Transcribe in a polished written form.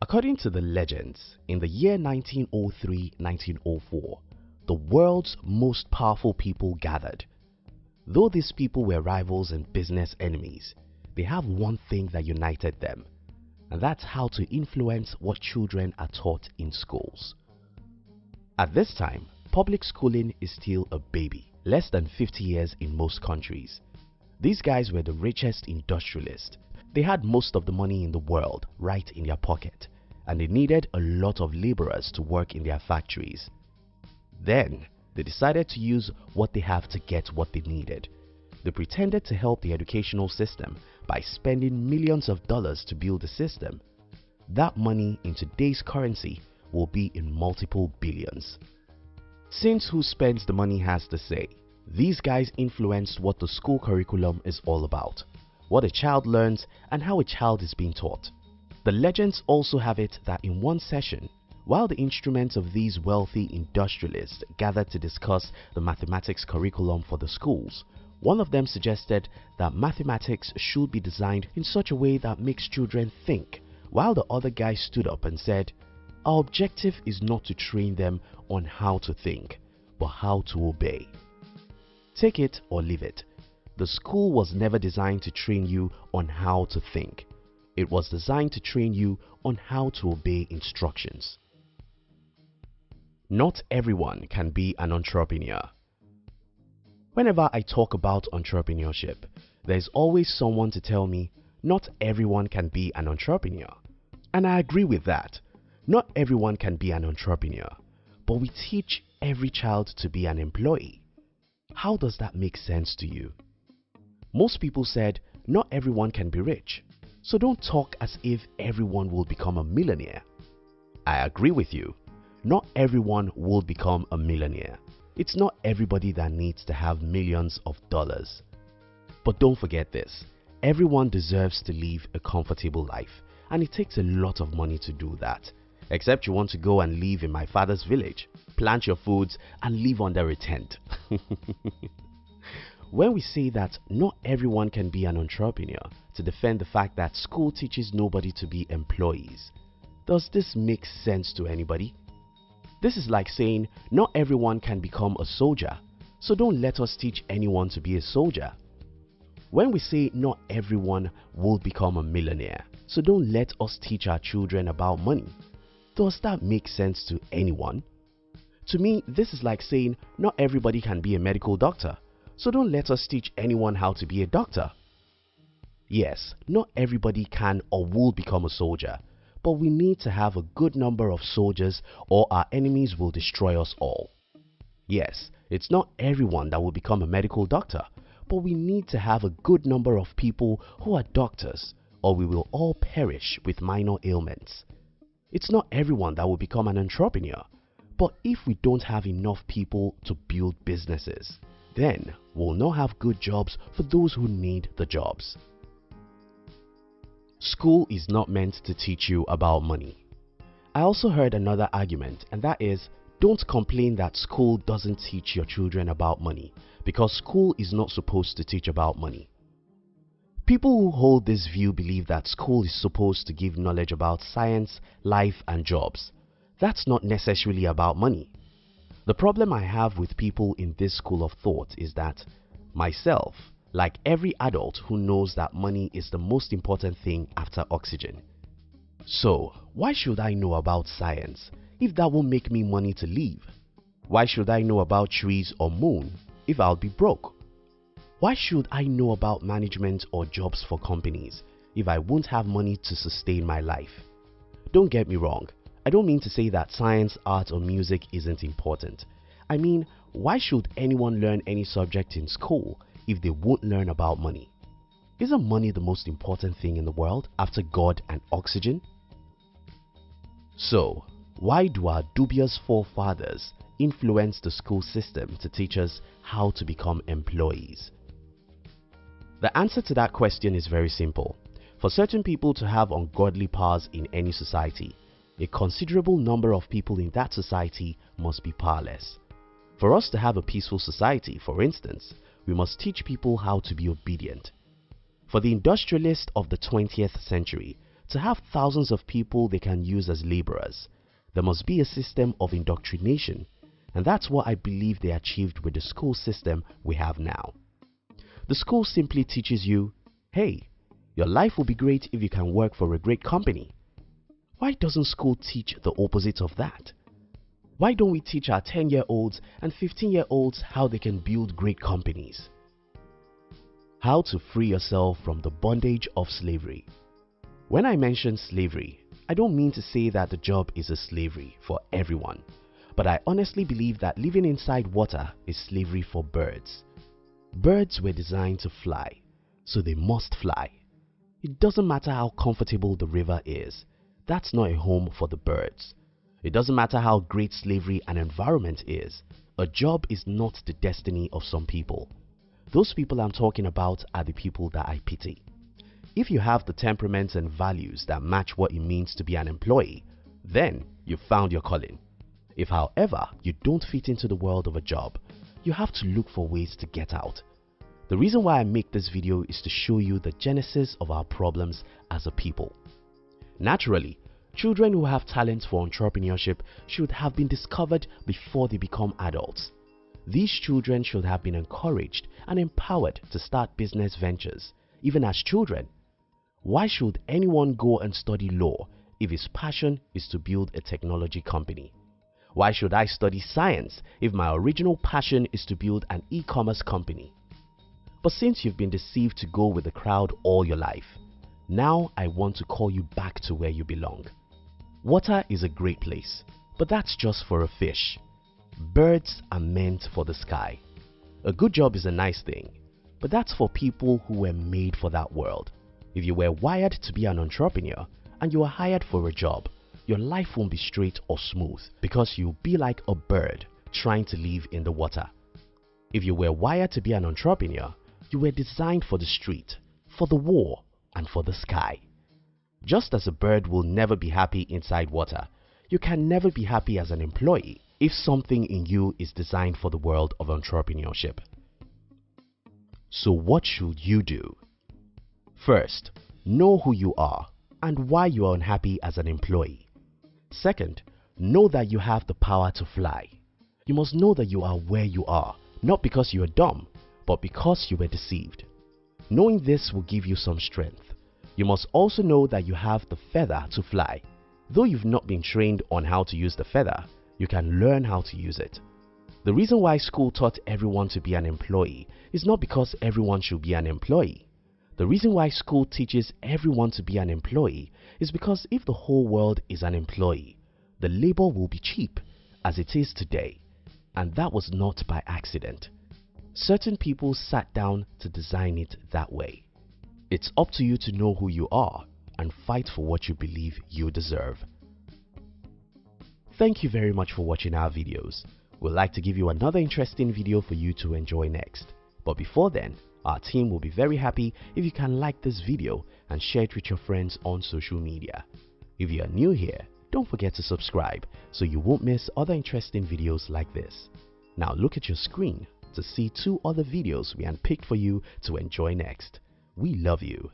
According to the legends, in the year 1903-1904, the world's most powerful people gathered. Though these people were rivals and business enemies, they have one thing that united them, and that's how to influence what children are taught in schools. At this time, public schooling is still a baby, less than 50 years in most countries. These guys were the richest industrialists. They had most of the money in the world right in their pocket, and they needed a lot of laborers to work in their factories. Then, they decided to use what they have to get what they needed. They pretended to help the educational system by spending millions of dollars to build the system. That money in today's currency will be in multiple billions. Since who spends the money has the say, these guys influenced what the school curriculum is all about, what a child learns, and how a child is being taught. The legends also have it that in one session, while the instruments of these wealthy industrialists gathered to discuss the mathematics curriculum for the schools, one of them suggested that mathematics should be designed in such a way that makes children think, while the other guy stood up and said, "Our objective is not to train them on how to think, but how to obey." Take it or leave it. The school was never designed to train you on how to think. It was designed to train you on how to obey instructions. Not everyone can be an entrepreneur. Whenever I talk about entrepreneurship, there's always someone to tell me, not everyone can be an entrepreneur. And I agree with that. Not everyone can be an entrepreneur, but we teach every child to be an employee. How does that make sense to you? Most people said, not everyone can be rich, so don't talk as if everyone will become a millionaire. I agree with you. Not everyone will become a millionaire. It's not everybody that needs to have millions of dollars. But don't forget this, everyone deserves to live a comfortable life, and it takes a lot of money to do that. Except you want to go and live in my father's village, plant your foods, and live under a tent. When we say that not everyone can be an entrepreneur to defend the fact that school teaches nobody to be employees, does this make sense to anybody? This is like saying not everyone can become a soldier, so don't let us teach anyone to be a soldier. When we say not everyone will become a millionaire, so don't let us teach our children about money, does that make sense to anyone? To me, this is like saying not everybody can be a medical doctor, so don't let us teach anyone how to be a doctor. Yes, not everybody can or will become a soldier, but we need to have a good number of soldiers or our enemies will destroy us all. Yes, it's not everyone that will become a medical doctor, but we need to have a good number of people who are doctors, or we will all perish with minor ailments. It's not everyone that will become an entrepreneur, but if we don't have enough people to build businesses, then we'll not have good jobs for those who need the jobs. School is not meant to teach you about money. I also heard another argument, and that is, don't complain that school doesn't teach your children about money, because school is not supposed to teach about money. People who hold this view believe that school is supposed to give knowledge about science, life, and jobs. That's not necessarily about money. The problem I have with people in this school of thought is that myself, like every adult who knows that money is the most important thing after oxygen. So, why should I know about science if that will make me money to live? Why should I know about trees or moon if I'll be broke? Why should I know about management or jobs for companies if I won't have money to sustain my life? Don't get me wrong, I don't mean to say that science, art, or music isn't important. I mean, why should anyone learn any subject in school if they won't learn about money? Isn't money the most important thing in the world after God and oxygen? So, why do our dubious forefathers influence the school system to teach us how to become employees? The answer to that question is very simple. For certain people to have ungodly powers in any society, a considerable number of people in that society must be powerless. For us to have a peaceful society, for instance, we must teach people how to be obedient. For the industrialists of the 20th century, To have thousands of people they can use as laborers, there must be a system of indoctrination, and that's what I believe they achieved with the school system we have now. The school simply teaches you, hey, your life will be great if you can work for a great company. Why doesn't school teach the opposite of that? Why don't we teach our 10-year-olds and 15-year-olds how they can build great companies? How to free yourself from the bondage of slavery. When I mention slavery, I don't mean to say that the job is a slavery for everyone, but I honestly believe that living inside water is slavery for birds. Birds were designed to fly, so they must fly. It doesn't matter how comfortable the river is, that's not a home for the birds. It doesn't matter how great slavery and environment is, a job is not the destiny of some people. Those people I'm talking about are the people that I pity. If you have the temperaments and values that match what it means to be an employee, then you've found your calling. If however you don't fit into the world of a job, you have to look for ways to get out. The reason why I make this video is to show you the genesis of our problems as a people. Naturally, children who have talent for entrepreneurship should have been discovered before they become adults. These children should have been encouraged and empowered to start business ventures, even as children. Why should anyone go and study law if his passion is to build a technology company? Why should I study science if my original passion is to build an e-commerce company? But since you've been deceived to go with the crowd all your life, now I want to call you back to where you belong. Water is a great place, but that's just for a fish. Birds are meant for the sky. A good job is a nice thing, but that's for people who were made for that world. If you were wired to be an entrepreneur and you are hired for a job, your life won't be straight or smooth because you'll be like a bird trying to live in the water. If you were wired to be an entrepreneur, you were designed for the street, for the war, and for the sky. Just as a bird will never be happy inside water, you can never be happy as an employee if something in you is designed for the world of entrepreneurship. So what should you do? First, know who you are and why you are unhappy as an employee. Second, know that you have the power to fly. You must know that you are where you are, not because you are dumb, but because you were deceived. Knowing this will give you some strength. You must also know that you have the feather to fly. Though you've not been trained on how to use the feather, you can learn how to use it. The reason why school taught everyone to be an employee is not because everyone should be an employee. The reason why school teaches everyone to be an employee is because if the whole world is an employee, the labor will be cheap as it is today, and that was not by accident. Certain people sat down to design it that way. It's up to you to know who you are and fight for what you believe you deserve. Thank you very much for watching our videos. We'd like to give you another interesting video for you to enjoy next. But before then, our team will be very happy if you can like this video and share it with your friends on social media. If you are new here, don't forget to subscribe so you won't miss other interesting videos like this. Now look at your screen to see 2 other videos we handpicked for you to enjoy next. We love you.